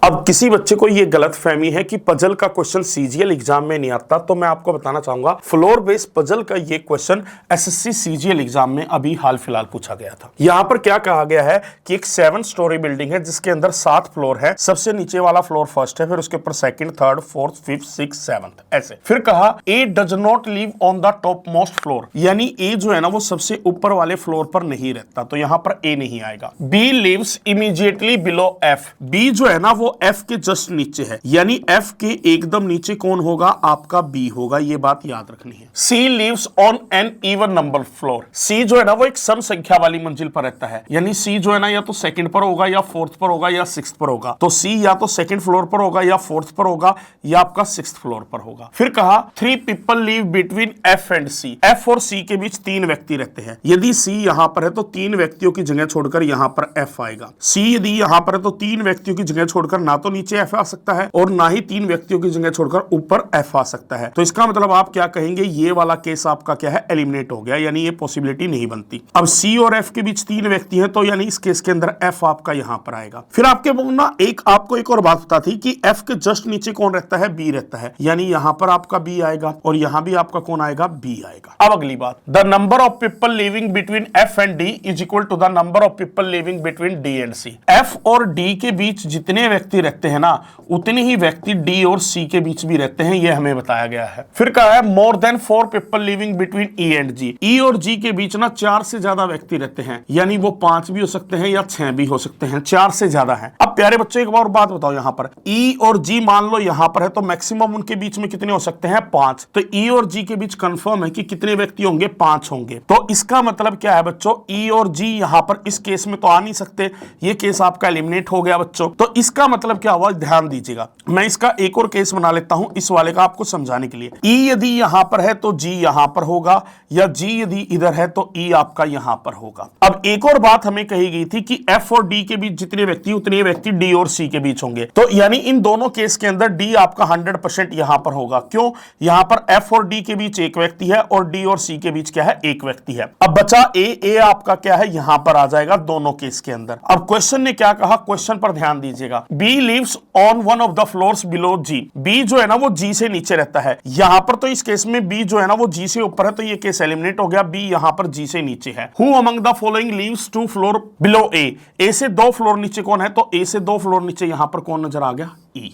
अब किसी बच्चे को ये गलत फहमी है कि पजल का क्वेश्चन सीजीएल एग्जाम में नहीं आता, तो मैं आपको बताना चाहूंगा फ्लोर बेस्ड पजल का ये क्वेश्चन एसएससी सीजीएल एग्जाम में अभी हाल फिलहाल पूछा गया था। यहां पर क्या कहा गया है कि एक 7 स्टोरी बिल्डिंग है जिसके अंदर 7 फ्लोर है। सबसे नीचे वाला फ्लोर फर्स्ट है, फिर उसके ऊपर second, third, fourth, fifth, six, seventh, ऐसे। फिर कहा A does not live on the topmost floor, यानी ए जो है ना वो सबसे ऊपर वाले फ्लोर पर नहीं रहता, तो यहां पर ए नहीं आएगा। B lives immediately below F, B जो है ना वो एफ के जस्ट नीचे है, यानी एफ के एकदम नीचे कौन होगा? आपका बी होगा, ये बात याद रखनी है। C lives on an even number floor, C जो है ना वो एक सम संख्या वाली मंजिल पर रहता है, यानी सी जो है ना या तो सेकंड पर होगा या फोर्थ पर होगा या सिक्स्थ पर होगा। तो सी या तो सेकंड फ्लोर पर होगा या फोर्थ पर होगा या आपका सिक्स्थ फ्लोर पर होगा। फिर कहा 3 people live between F and C, F और सी के बीच 3 व्यक्ति रहते हैं। यदि सी यहां पर है तो 3 व्यक्तियों की जगह छोड़कर यहां पर एफ आएगा। सी यदि यहां पर है तो 3 व्यक्तियों की जगह छोड़कर ना तो नीचे एफ आ सकता है और ना ही 3 व्यक्तियों की जगह छोड़कर ऊपर एफ आ सकता है। तो इसका मतलब आप क्या कहेंगे? ये वाला केस आपका क्या है? एलिमिनेट हो गया, यानी ये पॉसिबिलिटी नहीं बनती। अब सी और एफ के बीच 3 व्यक्ति हैं, तो यानी इस केस के अंदर एफ आपका यहां पर आएगा। फिर आपके ना आपको एक और बात पता थी कि एफ के जस्ट नीचे कौन रहता है? बी रहता है, यानी यहां पर आपका बी आएगा और यहां भी आपका कौन आएगा? बी आएगा। अब अगली बात, the number of people living between F and D is equal to the number of people living between D and C. F और डी के बीच जितने व्यक्ति रहते हैं ना उतने ही व्यक्ति डी और सी के बीच भी रहते हैं, ये हमें बताया गया है। फिर कहा है more than 4 people living between E and G, E और जी के बीच ना 4 से ज्यादा व्यक्ति रहते हैं, यानी वो 5 भी हो सकते हैं या 6 भी हो सकते हैं, 4 से ज्यादा है। अब प्यारे बच्चों एक और बात बताओ, यहां पर ई और जी मान लो यहां पर है तो मैक्सिमम उनके बीच में कितने हो सकते हैं? 5। तो ई और जी के बीच कंफर्म है कि कितने व्यक्ति होंगे? 5 होंगे। तो इसका मतलब क्या है बच्चों? ई और जी यहां पर इस केस में तो आ नहीं सकते, ये केस आपका एलिमिनेट हो गया बच्चों। तो इसका मतलब क्या हुआ? ध्यान दीजिएगा, मैं इसका एक और केस बना लेता हूं इस वाले का आपको समझाने के लिए। ई यदि यहां पर है तो जी यहां पर होगा, या जी यदि इधर है तो ई आपका यहां पर होगा। अब एक और बात हमें कही गई थी कि एफ और डी के बीच जितने व्यक्ति उतने व्यक्ति डी और सी के बीच होंगे, तो यानी इन दोनों केस के अंदर डी आपका 100% यहां पर होगा। क्यों? यहां पर एफ और डी के बीच एक व्यक्ति है और डी और सी के बीच क्या है? एक व्यक्ति है। अब बचा ए आपका क्या है? यहां पर आ जाएगा दोनों केस के अंदर। अब क्वेश्चन ने क्या कहा? क्वेश्चन पर ध्यान दीजिएगा, B lives on one of the floors below G, B जो है ना वो जी से नीचे रहता है। यहां पर तो इस केस में बी जो है ना वो जी से ऊपर है, तो ये केस एलिमिनेट हो गया, बी यहां पर जी से नीचे है। Who among the following lives 2 floor below A, A से 2 फ्लोर नीचे कौन है? तो ए से 2 फ्लोर नीचे यहां पर कौन नजर आ गया? ई।